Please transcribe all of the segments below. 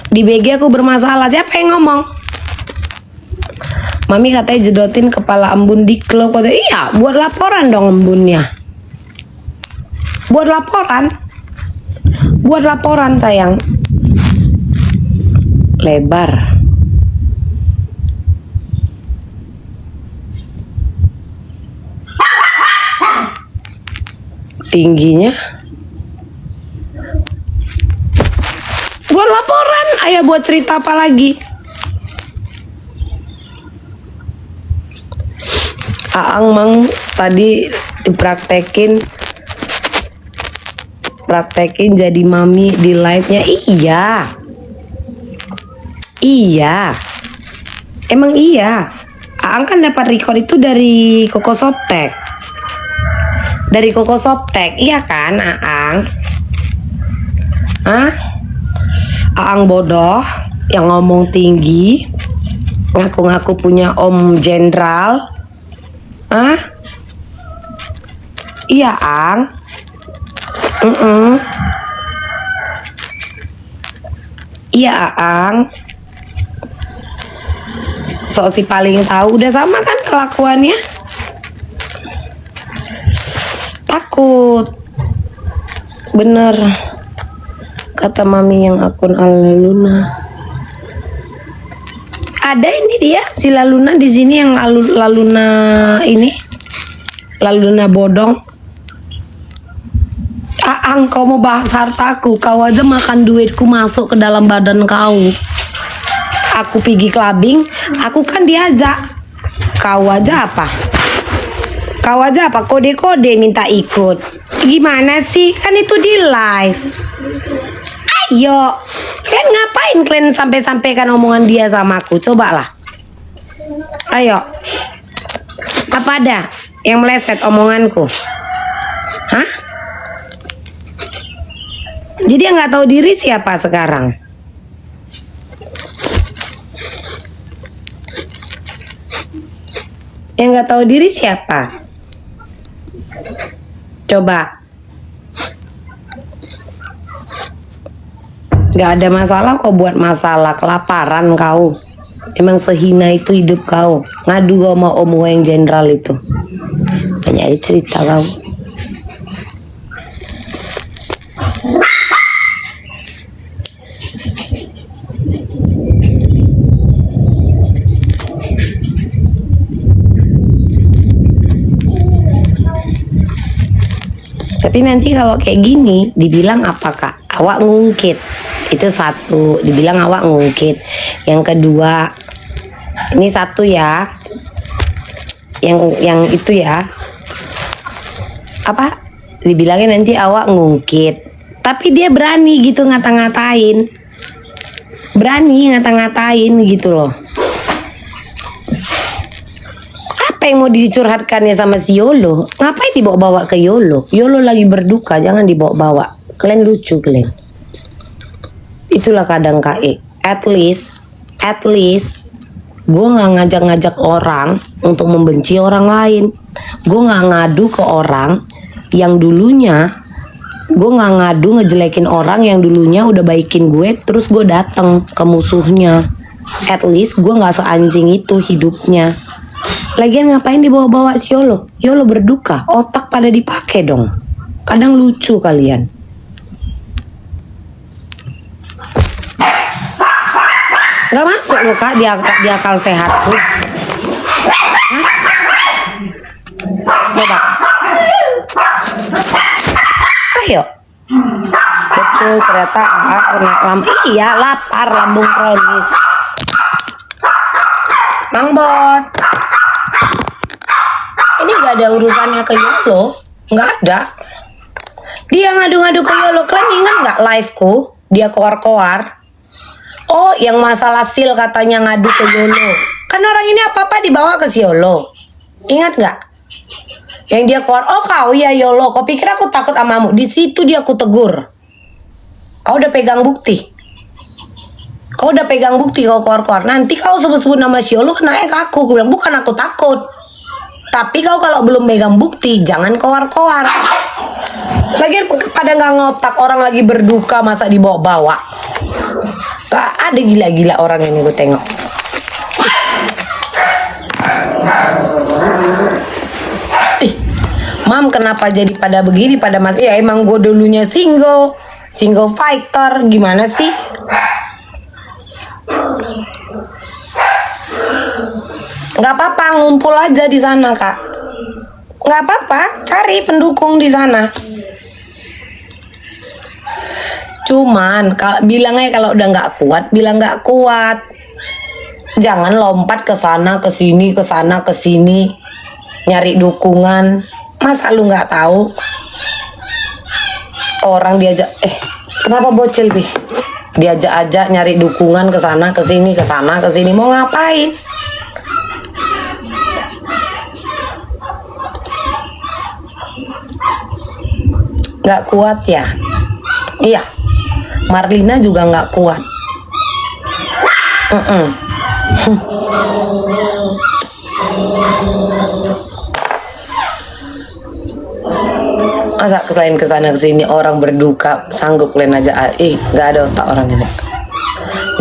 Di BG aku bermasalah. Siapa yang ngomong? Mami katanya jedotin kepala embun di klub. Iya, buat laporan dong embunnya. Buat laporan. Buat laporan sayang. Lebar. Tingginya. Buat laporan. Ayo buat cerita apa lagi? Aang mang tadi dipraktekin jadi mami di live-nya. Iya emang iya. Aang kan dapat record itu dari Koko Soptek, iya kan Aang? Aang bodoh yang ngomong tinggi, ngaku-ngaku punya om jenderal. Iya Ang. Iya Aang. Sok si paling tahu, udah sama kan kelakuannya. Takut. Bener kata mami yang akun Laluna. Ada ini dia si Laluna di sini yang Laluna ini. Laluna bodong. Aang, kau mau bahas hartaku? Kau aja makan duitku masuk ke dalam badan kau. Aku pergi clubbing, aku kan diajak. Kau aja apa? Kode-kode minta ikut. Gimana sih? Kan itu di live. Ayo, kalian ngapain kalian sampai-sampaikan omongan dia sama aku? Cobalah. Ayo. Apa ada yang meleset omonganku? Hah? Jadi yang nggak tahu diri siapa sekarang? Yang nggak tahu diri siapa? Coba. Gak ada masalah kok buat masalah. Kelaparan kau. Emang sehina itu hidup kau. Ngadu sama om yang jenderal itu. Banyak cerita kau. Tapi nanti kalau kayak gini dibilang apa Kak? Awak ngungkit. Itu satu, dibilang awak ngungkit. Yang kedua, ini satu ya. Yang itu ya. Apa? Dibilangnya nanti awak ngungkit. Tapi dia berani gitu ngata-ngatain. Berani ngata-ngatain gitu loh. Apa yang mau dicurhatkannya sama si Yolo? Ngapain dibawa-bawa ke Yolo? Yolo lagi berduka, jangan dibawa-bawa. Kalian lucu kalian. Itulah kadang KE. At least gue nggak ngajak-ngajak orang untuk membenci orang lain. Gue nggak ngadu ke orang yang dulunya gue nggak ngadu ngejelekin orang yang dulunya udah baikin gue, terus gue datang ke musuhnya. At least gue nggak seanjing itu hidupnya. Lagian ngapain dibawa-bawa si Yolo? Yolo berduka, otak pada dipakai dong. Kadang lucu kalian. Gak masuk loh Kak di akal sehatku. Coba. Ayo. Betul ternyata iya lapar, lambung kronis. Mang Bot. Ini gak ada urusannya ke Yolo. Gak ada. Dia ngadu-ngadu ke Yolo. Kalian ingat gak live-ku? Dia koar-koar. Oh, yang masalah sil katanya ngadu ke Yolo. Kan orang ini apa-apa dibawa ke si Yolo. Ingat gak? Yang dia keluar, oh kau ya Yolo, kau pikir aku takut amamu? Di situ dia aku tegur. Kau udah pegang bukti. Kau keluar-keluar. Nanti kau sebut-sebut nama si Yolo kena ke aku. Gue bilang, bukan aku takut. Tapi kau kalau belum megang bukti, jangan keluar-keluar. Lagian pada nggak ngotak, orang lagi berduka masa dibawa-bawa. Ada gila-gila orang ini gue tengok. Mam, kenapa jadi pada begini, pada mas? Ya emang gue dulunya single fighter, gimana sih? Nggak apa-apa, ngumpul aja di sana, Kak. Nggak apa-apa, cari pendukung di sana. Cuman bilangnya kalau udah nggak kuat, bilang nggak kuat. Jangan lompat ke sana ke sini nyari dukungan. Masa lu nggak tahu orang diajak kenapa bocil Bi? Diajak-ajak nyari dukungan ke sana ke sini mau ngapain? Nggak kuat ya? Iya. Marlina juga nggak kuat. Masa selain kesana kesini orang berduka sanggup kalian aja? Nggak ada otak orang ini.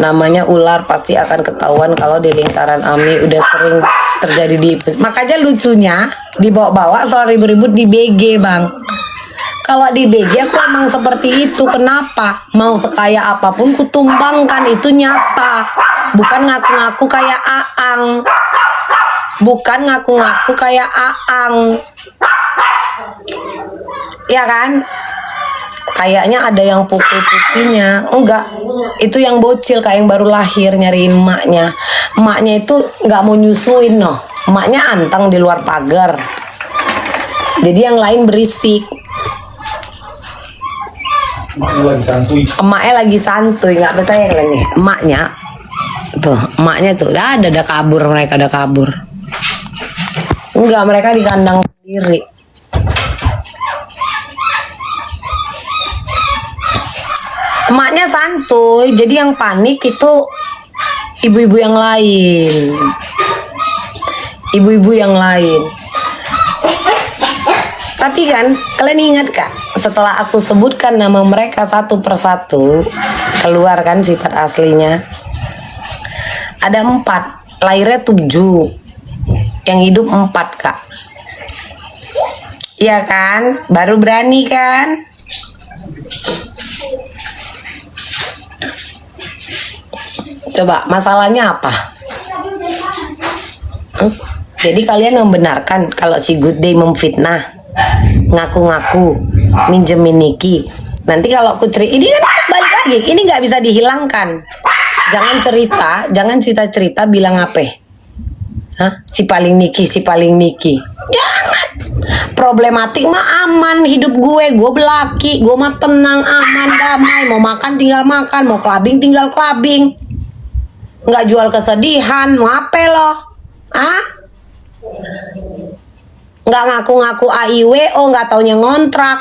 Namanya ular pasti akan ketahuan kalau di lingkaran Ami udah sering terjadi di. Makanya lucunya dibawa-bawa soal ribut-ribut di BG bang. Kalau di BG aku emang seperti itu. Kenapa? Mau sekaya apapun kutumbangkan, itu nyata. Bukan ngaku-ngaku kayak Aang. Ya kan? Kayaknya ada yang pukul pipinya. Enggak. Itu yang bocil kayak yang baru lahir nyariin emaknya. Emaknya itu nggak mau nyusuin noh. Emaknya anteng di luar pagar. Jadi yang lain berisik. Emaknya lagi santuy, nggak percaya kalian nih? Emaknya tuh udah kabur, mereka udah kabur. Enggak, mereka di kandang sendiri. Emaknya santuy, jadi yang panik itu ibu-ibu yang lain. Tapi kan kalian ingat Kak, setelah aku sebutkan nama mereka satu persatu, keluar kan sifat aslinya. Ada 4, lahirnya 7, yang hidup 4 Kak. Iya kan, baru berani kan? Coba masalahnya apa? Jadi kalian membenarkan kalau si Good Day memfitnah, ngaku-ngaku minjemin Niki. Nanti kalau aku cerita, ini kan balik lagi, ini nggak bisa dihilangkan. Jangan cerita bilang apa? Si paling Niki. Jangan. Problematik mah aman, hidup gue belaki, gue mah tenang, aman, damai. Mau makan tinggal makan, mau clubbing tinggal clubbing. Nggak jual kesedihan, mau apa lo? Nggak ngaku-ngaku AIWO, nggak taunya ngontrak,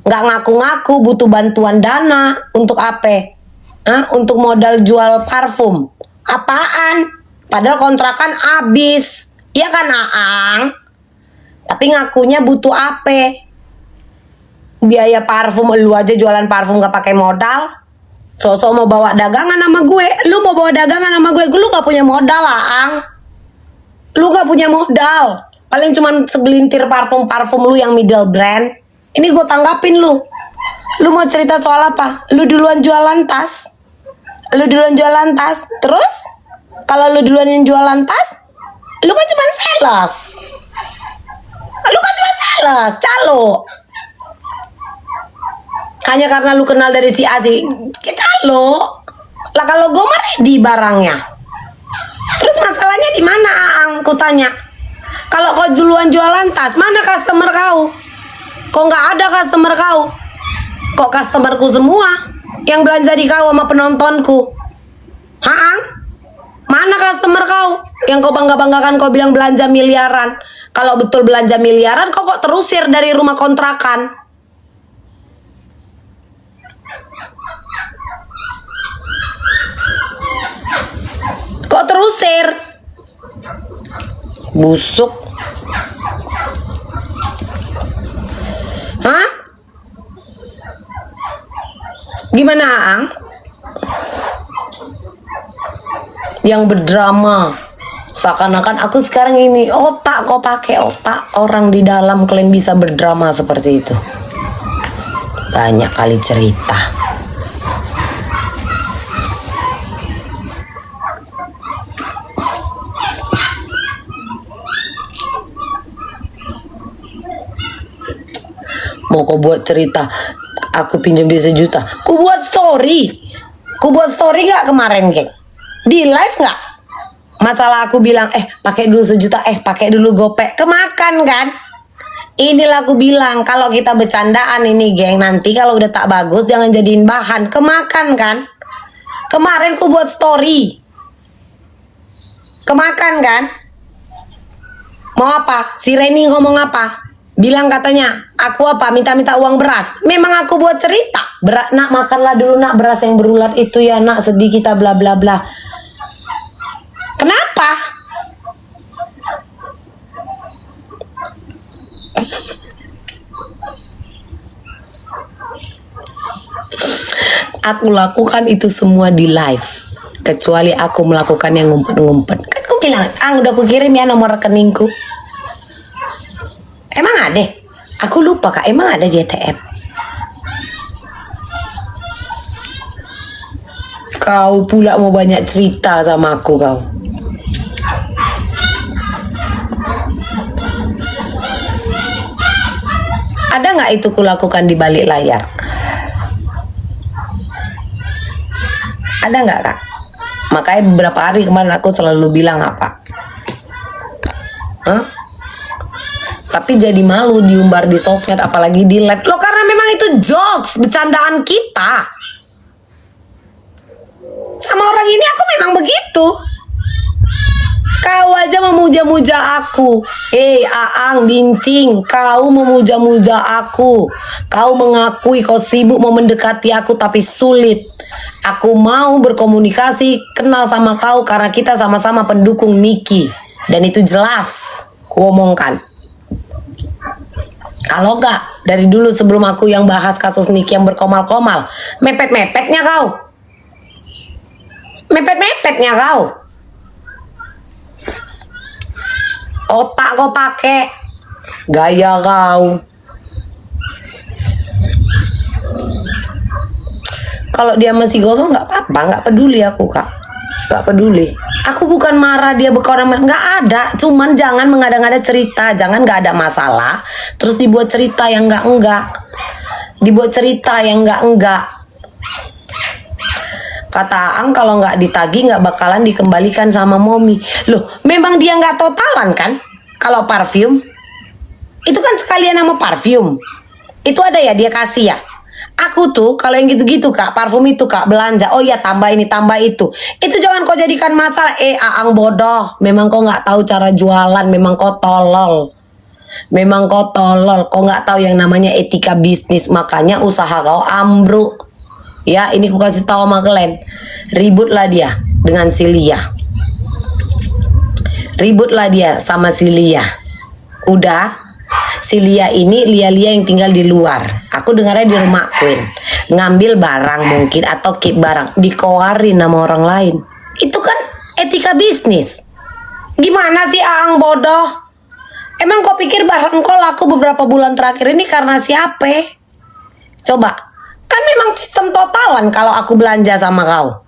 nggak ngaku-ngaku butuh bantuan dana untuk apa? Untuk modal jual parfum. Apaan? Padahal kontrakan habis, ya kan Aang? Tapi ngakunya butuh apa? Biaya parfum, lu aja jualan parfum gak pakai modal. Sosok mau bawa dagangan sama gue, lu mau bawa dagangan sama gue, lu gak punya modal Aang. Lu gak punya modal. Paling cuman segelintir parfum lu yang middle brand. Ini gue tanggapin lu. Lu mau cerita soal apa? Lu duluan jualan tas. Terus kalau lu duluan yang jualan tas, lu kan cuma sales. Calo. Hanya karena lu kenal dari si A sih, calo. Lah kalau gue mah ready barangnya. Terus masalahnya di mana Aang? Ku tanya. Kalau kau duluan jualan tas, mana customer kau? Kok nggak ada customer kau? Kok customerku semua yang belanja di kau sama penontonku? Aang? Mana customer kau? Yang kau bangga-banggakan, kau bilang belanja miliaran. Kalau betul belanja miliaran, kok terusir dari rumah kontrakan? Kok terusir? Busuk. Gimana Aang? yang berdrama. Seakan-akan aku sekarang ini otak, kau pakai otak orang di dalam, kalian bisa berdrama seperti itu. Banyak kali cerita. Mau kau buat cerita, aku pinjam dia 1 juta. Ku buat story. Ku buat story gak kemarin, geng? Di live gak? Masalah aku bilang, pakai dulu 1 juta, pakai dulu gopek. Kemakan kan? Inilah aku bilang, kalau kita bercandaan ini, geng, nanti kalau udah tak bagus, jangan jadiin bahan. Kemakan kan? Kemarin ku buat story. Kemakan kan? Mau apa? Si Reni ngomong apa? Bilang katanya, aku apa? Minta-minta uang beras. Memang aku buat cerita. Nak, makanlah dulu nak beras yang berulat itu ya nak, sedih kita bla bla bla. Kenapa? Aku lakukan itu semua di live. Kecuali aku melakukan yang ngumpet-ngumpet. Kan aku bilang, udah aku kirim ya nomor rekeningku. Emang ada? Aku lupa kak, emang ada di ATM? Kau pula mau banyak cerita sama aku kau. Ada nggak itu kulakukan di balik layar? Ada nggak kak? Makanya beberapa hari kemarin aku selalu bilang apa? Tapi jadi malu diumbar di sosmed, apalagi di live. Loh, karena memang itu jokes, bercandaan kita. Sama orang ini aku memang begitu. Kau aja memuja-muja aku. Aang Bincing, kau memuja-muja aku. Kau mengakui kau sibuk mau mendekati aku tapi sulit. Aku mau berkomunikasi, kenal sama kau karena kita sama-sama pendukung Niki. Dan itu jelas ku omongkan. Kalau enggak, dari dulu sebelum aku yang bahas kasus Niki yang berkomal-komal, mepet-mepetnya kau. Mepet-mepetnya kau. Otak kau pakai. Gaya kau. Kalau dia masih gosong nggak apa-apa, nggak peduli aku kak. Nggak peduli. Aku bukan marah dia berkoran, nggak ada. Cuman jangan mengada-ngada cerita, jangan nggak ada masalah. Terus dibuat cerita yang enggak. Dibuat cerita yang enggak. Kata Aang kalau nggak ditagih nggak bakalan dikembalikan sama Momi. Loh, memang dia nggak totalan kan? Kalau parfum, itu kan sekalian sama parfum. Itu ada ya dia kasih ya. Aku tuh kalau yang gitu-gitu kak, parfum itu kak belanja, oh ya tambah ini tambah itu jangan kau jadikan masalah. Aang bodoh, memang kau nggak tahu cara jualan, memang kau tolol, kau nggak tahu yang namanya etika bisnis, makanya usaha kau ambruk. Ya ini ku kasih tahu sama kalian, ributlah dia dengan si Lia, ributlah dia sama si Lia, udah. Si Lia ini, Lia yang tinggal di luar. Aku dengarnya di rumah Queen. Ngambil barang mungkin atau keep barang. Dikoarin sama orang lain. Itu kan etika bisnis. Gimana sih Aang bodoh? Emang kau pikir barang kau laku beberapa bulan terakhir ini karena siapa? Coba. Kan memang sistem totalan kalau aku belanja sama kau.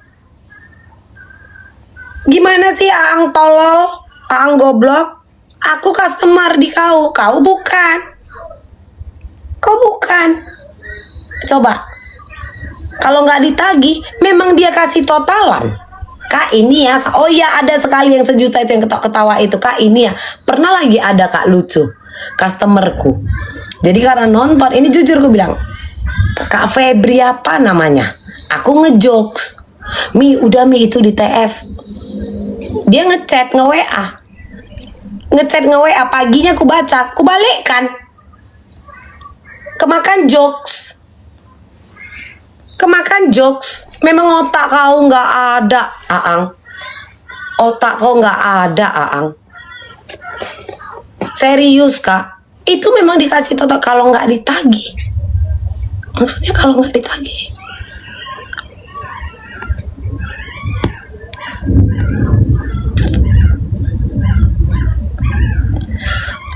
Gimana sih Aang tolol? Aang goblok? Aku customer di kau bukan. Kau bukan. Coba. Kalau nggak ditagih, memang dia kasih totalan. Kak ini ya, oh ya ada sekali yang 1 juta itu yang ketawa itu. Kak ini ya, pernah lagi ada kak lucu, customerku. Jadi karena nonton, ini jujur gue bilang, Kak Febri apa namanya? Aku ngejokes. Mi, udah Mi itu di TF. Dia ngechat, nge-WA. Ngechat nge-WA paginya aku baca, aku balikkan. Kemakan jokes. Memang otak kau nggak ada, Aang. Otak kau nggak ada, Aang. Serius kak, itu memang dikasih total kalau nggak ditagih. Maksudnya kalau nggak ditagih.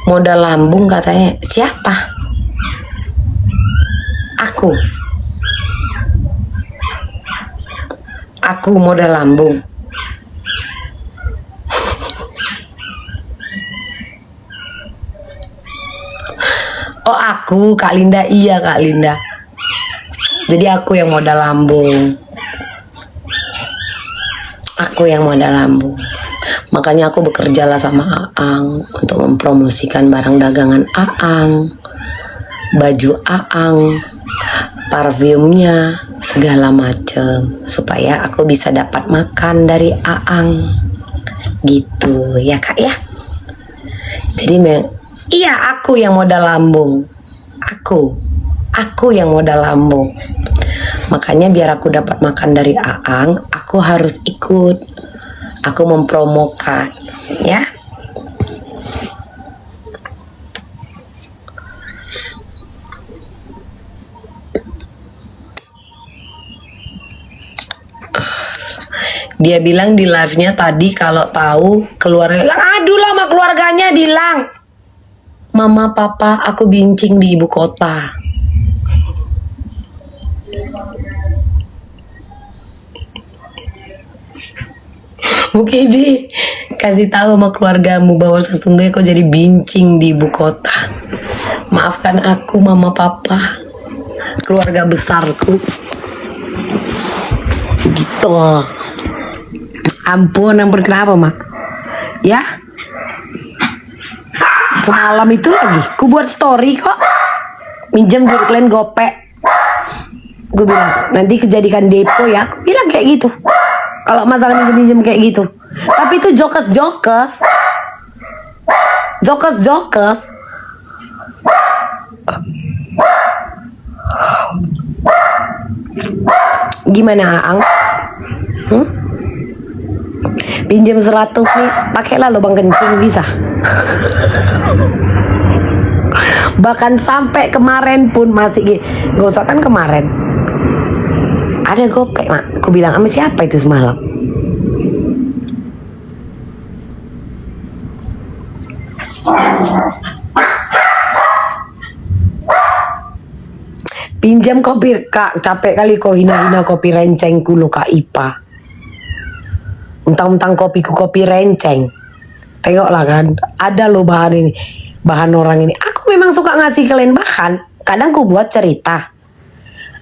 Modal lambung katanya. Siapa? Aku. Aku modal lambung. Oh aku, Kak Linda. Iya Kak Linda. Jadi aku yang modal lambung. Aku yang modal lambung. Makanya aku bekerjalah sama Aang untuk mempromosikan barang dagangan Aang, baju Aang, parfumnya, segala macem, supaya aku bisa dapat makan dari Aang. Gitu ya Kak ya. Jadi iya aku yang modal lambung. Aku yang modal lambung. Makanya biar aku dapat makan dari Aang, aku harus ikut. Aku mempromokan, ya. Dia bilang di live-nya tadi kalau tahu keluarga, aduh lah sama keluarganya bilang, Mama Papa aku bincing di ibu kota. Mungkin kasih tahu sama keluargamu bahwa sesungguhnya kau jadi bincing di ibu kota. Maafkan aku Mama Papa, keluarga besarku. Gitu. Ampun kenapa Mak? Ya? Semalam itu lagi, ku buat story kok. Minjem duit kalian gopek. Gue bilang, nanti kejadikan depo ya. Aku bilang kayak gitu. Kalau masalah minjem-minjem kayak gitu. Tapi itu jokes. Gimana Aang? Pinjam 100 nih, pakailah lubang kencing bisa. Bahkan sampai kemarin pun masih gak usah kan kemarin. Ada gopek Mak. Aku bilang sama siapa itu semalam? Pinjam kopi Kak, capek kali kau hina-hina kopi rencengku lo Kak Ipa. Mentang-mentang kopiku kopi renceng. Tengoklah kan, ada lo bahan ini, bahan orang ini. Aku memang suka ngasih kalian bahan. Kadang ku buat cerita.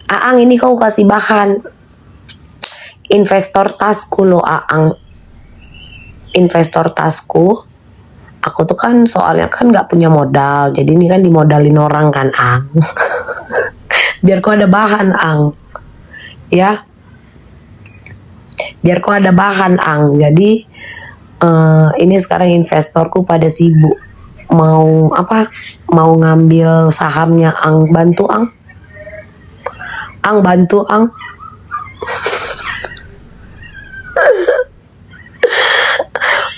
Aang ini kau kasih bahan. Investor tasku lo Aang. Investor tasku. Aku tuh kan soalnya kan nggak punya modal. Jadi ini kan dimodalin orang kan Aang. Biar kau ada bahan Aang. Ya. Biar kau ada bahan Aang. Jadi ini sekarang investorku pada sibuk. Mau apa? Mau ngambil sahamnya Aang. Bantu Aang. Aang bantu Aang.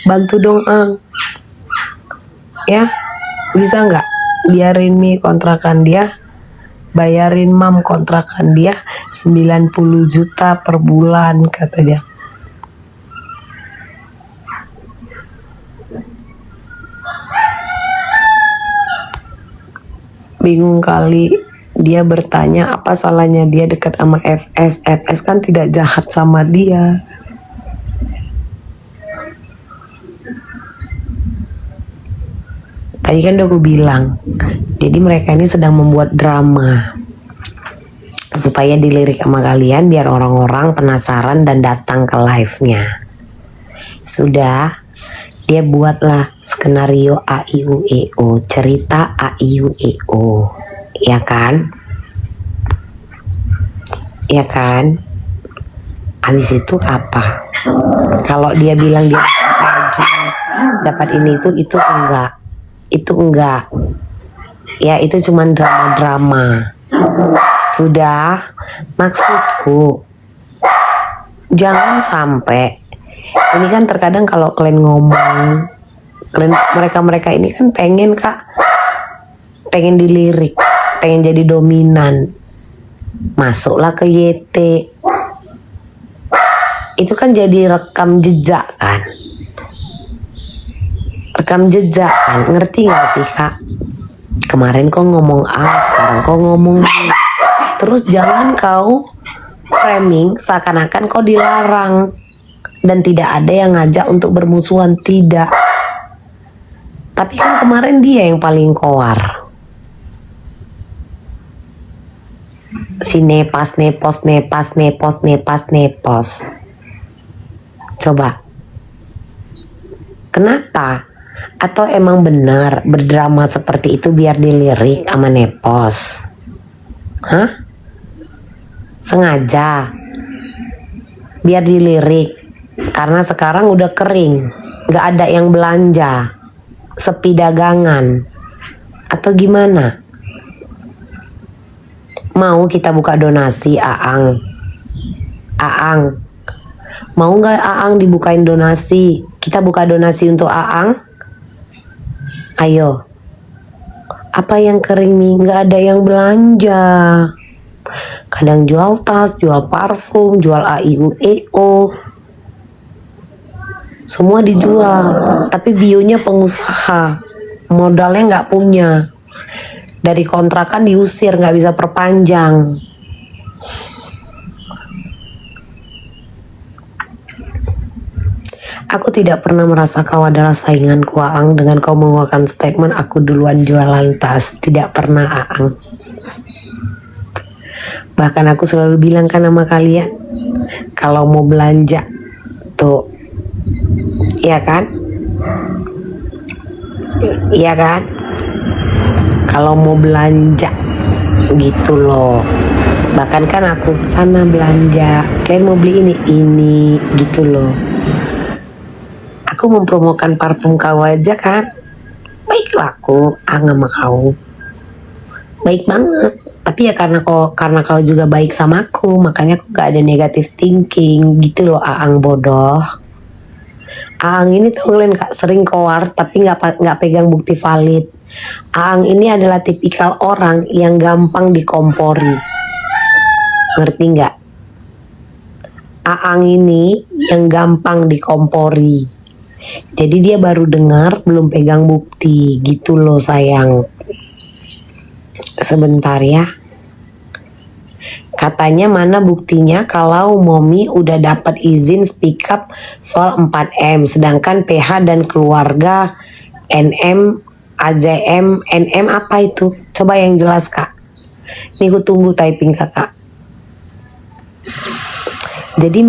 Bantu dong Aang. Ya. Bisa nggak? Biarin Mi kontrakan dia. Bayarin Mam kontrakan dia 90 juta per bulan katanya. Bingung kali. Dia bertanya apa salahnya dia dekat sama FS. FS kan tidak jahat sama dia. Tadi kan udah gue bilang. Jadi mereka ini sedang membuat drama. Supaya dilirik sama kalian biar orang-orang penasaran dan datang ke live-nya. Sudah. Dia buatlah skenario AIUEO. Cerita AIUEO. Ya kan? Ya kan? Habis itu apa? Kalau dia bilang dia dapat ini itu enggak. Itu enggak. Ya itu cuman drama-drama. Sudah, maksudku jangan sampai ini kan terkadang kalau kalian ngomong mereka ini kan pengen Kak, pengen dilirik, pengen jadi dominan, masuklah ke YT, itu kan jadi rekam jejak kan, rekam jejak kan, ngerti gak sih kak? Kemarin kau ngomong A, sekarang kau ngomong B. Terus jangan kau framing seakan-akan kau dilarang dan tidak ada yang ngajak untuk bermusuhan, tidak. Tapi kan kemarin dia yang paling koar. Si nepas. Coba. Kenapa? Atau emang benar berdrama seperti itu biar dilirik sama nepos? Hah? Sengaja biar dilirik karena sekarang udah kering, gak ada yang belanja, sepi dagangan, atau gimana? Mau kita buka donasi Aang? Mau gak Aang dibukain donasi? Kita buka donasi untuk Aang? Ayo. Apa yang kering nih? Gak ada yang belanja. Kadang jual tas, jual parfum, jual AIUEO. Semua dijual. Tapi bionya pengusaha. Modalnya gak punya. Dari kontrakan diusir, gak bisa perpanjang. Aku tidak pernah merasa kau adalah sainganku Aang dengan kau mengeluarkan statement aku duluan jualan tas. Tidak pernah Aang. Bahkan aku selalu bilang kan sama kalian, kalau mau belanja tuh, iya kan? Iya kan? Kalau mau belanja gitu loh. Bahkan kan aku sana belanja, kalian mau beli ini gitu loh. Aku mempromokan parfum kau aja kan, baiklah aku sama kau, baik banget. Tapi ya karena kau juga baik sama aku, makanya aku gak ada negative thinking gitu loh Aang bodoh. Aang ini tuh kalian kak sering koar tapi nggak pegang bukti valid. Aang ini adalah tipikal orang yang gampang dikompori, ngerti nggak? Aang ini yang gampang dikompori. Jadi dia baru dengar belum pegang bukti gitu loh sayang. Sebentar ya. Katanya mana buktinya kalau Momi udah dapat izin speak up soal 4M. Sedangkan PH dan keluarga NM, AJM, NM apa itu? Coba yang jelas kak. Nih aku tunggu typing kakak. Jadi